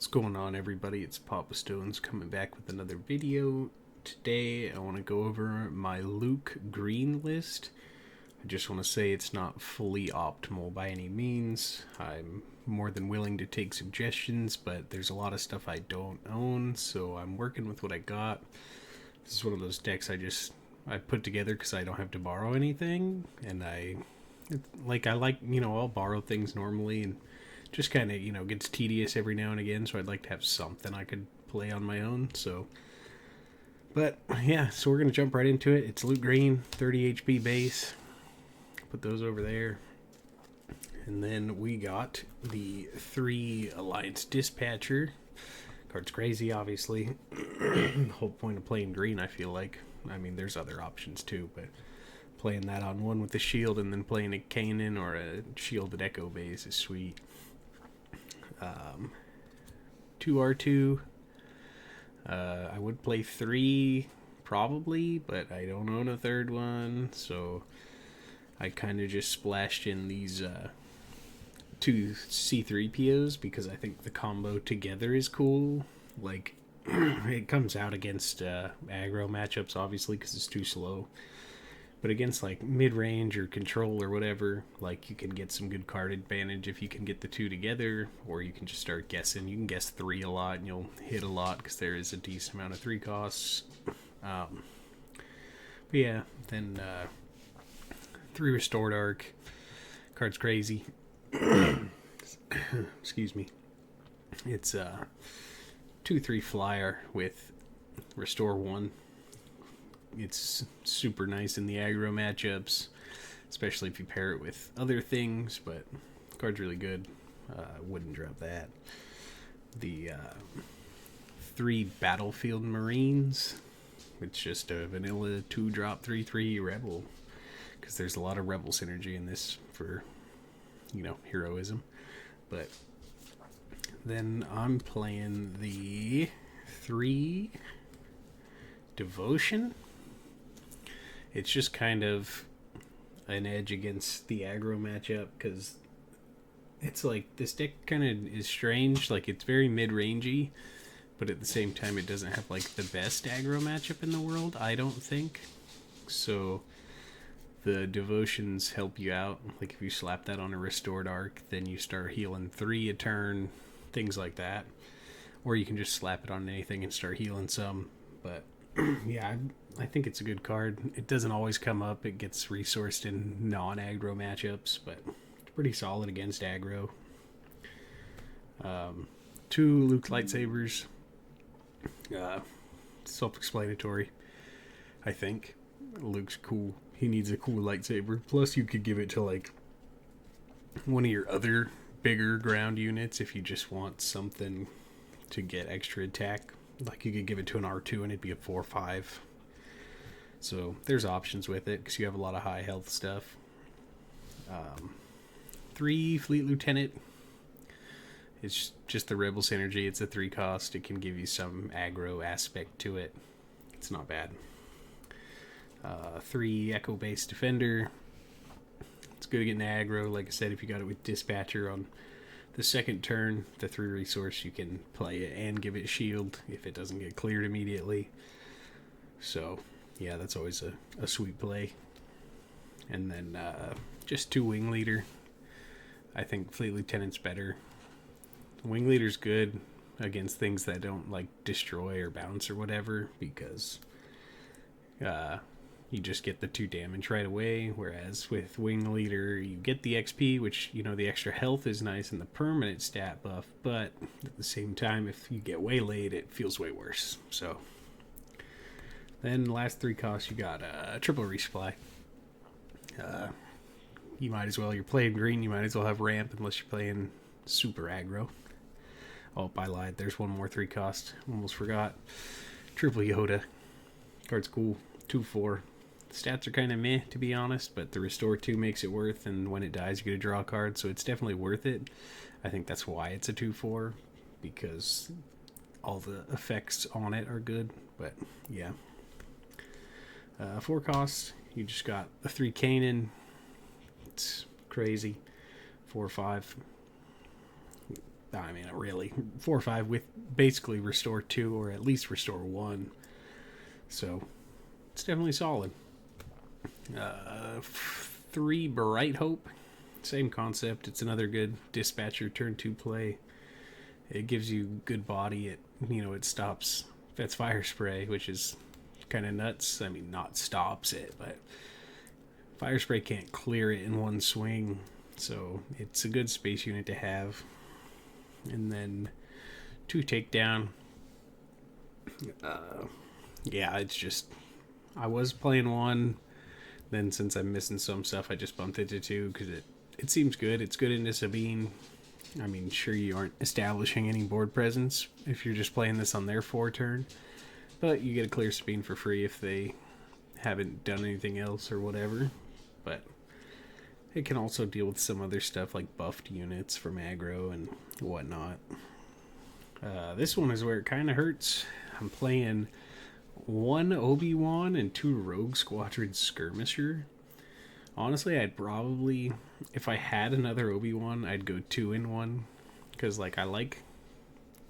What's going on, everybody? It's PapaStones coming back with another video. Today I want to go over my Luke Green list. I just want to say it's not fully optimal by any means. I'm more than willing to take suggestions, but there's a lot of stuff I don't own, so I'm working with what I got. This is one of those decks I put together because I don't have to borrow anything, and I'll borrow things normally, and just kind of, gets tedious every now and again, so I'd like to have something I could play on my own. But yeah, so we're going to jump right into it. It's Luke Green, 30 HP base. Put those over there. And then we got the 3 Alliance Dispatcher. Card's crazy, obviously. The whole point of playing green, I feel like. I mean, there's other options too, but playing that on one with the shield and then playing a Kanan or a shielded Echo base is sweet. 2 R2. I would play 3 probably, but I don't own a third one, so I kind of just splashed in these 2 C3POs because I think the combo together is cool. Like, it comes out against aggro matchups, obviously, because it's too slow. But against like mid-range or control or whatever, like you can get some good card advantage if you can get the 2 together, or you can just start guessing. You can guess 3 a lot and you'll hit a lot because there is a decent amount of 3 costs. But yeah, then 3 Restored Arc. Card's crazy. Excuse me. It's 2/3 flyer with Restore 1. It's super nice in the aggro matchups, especially if you pair it with other things, but the card's really good. Wouldn't drop that. The 3 Battlefield Marines. It's just a vanilla 2-drop 3/3 Rebel, because there's a lot of Rebel synergy in this for, heroism. But then I'm playing the 3 Devotion. It's just kind of an edge against the aggro matchup, because it's like this deck kind of is strange. Like, it's very mid-rangey, but at the same time it doesn't have like the best aggro matchup in the world, I don't think. So the Devotions help you out. Like, if you slap that on a Restored Arc, then you start healing 3 a turn, things like that. Or you can just slap it on anything and start healing some. But yeah, I think it's a good card. It doesn't always come up. It gets resourced in non-aggro matchups, but it's pretty solid against aggro. 2 Luke lightsabers. Self-explanatory, I think. Luke's cool. He needs a cool lightsaber. Plus, you could give it to like one of your other bigger ground units if you just want something to get extra attack. Like, you could give it to an R2 and it'd be a 4/5. So there's options with it because you have a lot of high health stuff. 3 Fleet Lieutenant. It's just the Rebel synergy. It's a 3 cost. It can give you some aggro aspect to it. It's not bad. 3 Echo Base Defender. It's good getting aggro. Like I said, if you got it with Dispatcher on the second turn, the 3 resource, you can play it and give it shield if it doesn't get cleared immediately. So yeah, that's always a sweet play. And then just 2 Wing Leader. I think Fleet Lieutenant's better. Wing Leader's good against things that don't like destroy or bounce or whatever, because you just get the 2 damage right away, whereas with Wing Leader you get the XP, which, the extra health is nice and the permanent stat buff, but at the same time, if you get waylaid, it feels way worse. So then last 3 costs, you got triple resupply. You might as well, you're playing green, you might as well have ramp unless you're playing super aggro. Oh, I lied, there's one more 3 cost, almost forgot. Triple Yoda. Card's cool. 2/4. Stats are kind of meh, to be honest, but the Restore 2 makes it worth, and when it dies you get a draw card, so it's definitely worth it. I think that's why it's a 2/4, because all the effects on it are good. But yeah, 4 costs, you just got a 3 Kanan. It's crazy. 4/5. I mean, really, 4 or 5 with basically restore 2 or at least restore 1. So it's definitely solid. 3 Bright Hope, same concept. It's another good dispatcher turn 2 play. It gives you good body. It stops. That's fire spray, which is kind of nuts. I mean, not stops it, but fire spray can't clear it in one swing. So it's a good space unit to have. And then 2 takedown. Yeah, it's just, I was playing 1. Then since I'm missing some stuff, I just bumped it to 2 because it seems good. It's good into Sabine. I mean, sure, you aren't establishing any board presence if you're just playing this on their 4 turn, but you get a clear Sabine for free if they haven't done anything else or whatever. But it can also deal with some other stuff like buffed units from aggro and whatnot. This one is where it kind of hurts. I'm playing 1 Obi-Wan and 2 Rogue Squadron Skirmisher. Honestly, I'd probably, if I had another Obi-Wan, I'd go 2 in 1. Because, like, I like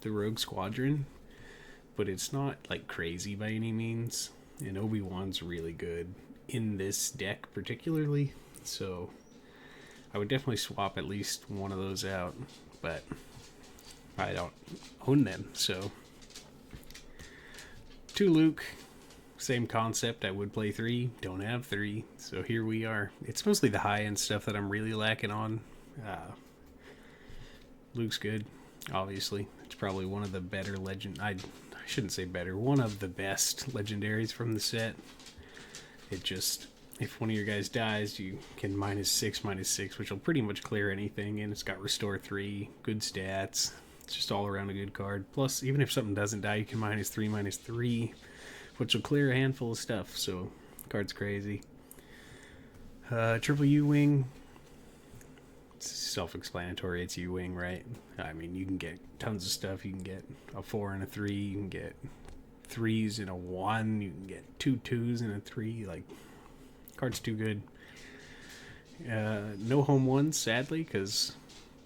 the Rogue Squadron, but it's not, like, crazy by any means. And Obi-Wan's really good in this deck particularly. So I would definitely swap at least one of those out. But I don't own them, so 2 Luke. Same concept. I would play 3, don't have 3, so here we are. It's mostly the high-end stuff that I'm really lacking on. Luke's good, obviously. It's probably one of the better I shouldn't say better, one of the best legendaries from the set. It just, if one of your guys dies, you can -6/-6, which will pretty much clear anything, and it's got restore 3, good stats. It's just all around a good card. Plus, even if something doesn't die, you can -3/-3, which will clear a handful of stuff, so card's crazy. Triple U-Wing, it's self-explanatory, it's U-Wing, right? I mean, you can get tons of stuff. You can get a 4 and a 3, you can get 3s and a 1, you can get 2 2s and a 3, like, card's too good. No home ones, sadly, because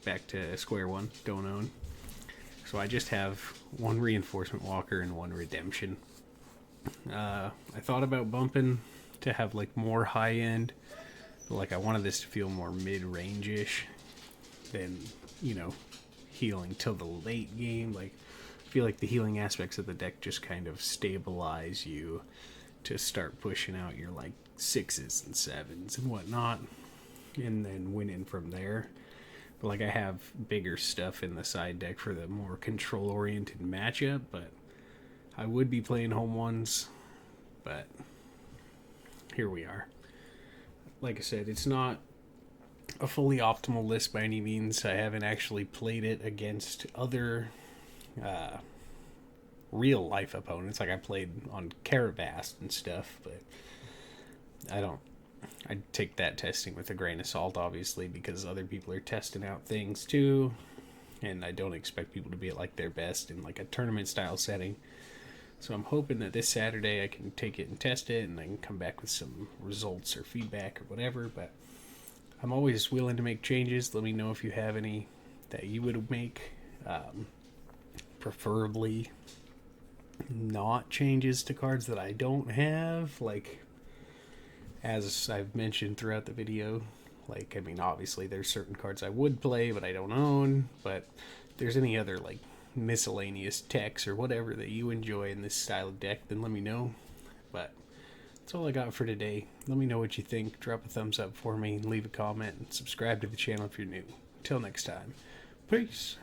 back to square one, don't own. So I just have 1 Reinforcement Walker and 1 Redemption. I thought about bumping to have like more high end, but like I wanted this to feel more mid-range-ish than, healing till the late game. Like, I feel like the healing aspects of the deck just kind of stabilize you to start pushing out your like 6s and 7s and whatnot, and then winning from there. But like I have bigger stuff in the side deck for the more control-oriented matchup, but I would be playing home ones, but here we are. Like I said, it's not a fully optimal list by any means. I haven't actually played it against other real life opponents. Like I played on Carabast and stuff, but I take that testing with a grain of salt, obviously, because other people are testing out things too, and I don't expect people to be at like their best in like a tournament style setting. So I'm hoping that this Saturday I can take it and test it, and I can come back with some results or feedback or whatever. But I'm always willing to make changes. Let me know if you have any that you would make. Preferably not changes to cards that I don't have. Like, as I've mentioned throughout the video, like, I mean, obviously there's certain cards I would play but I don't own. But if there's any other, like, miscellaneous techs or whatever that you enjoy in this style of deck, then let me know. But that's all I got for today. Let me know what you think. Drop a thumbs up for me, leave a comment, and subscribe to the channel if you're new. Until next time, peace.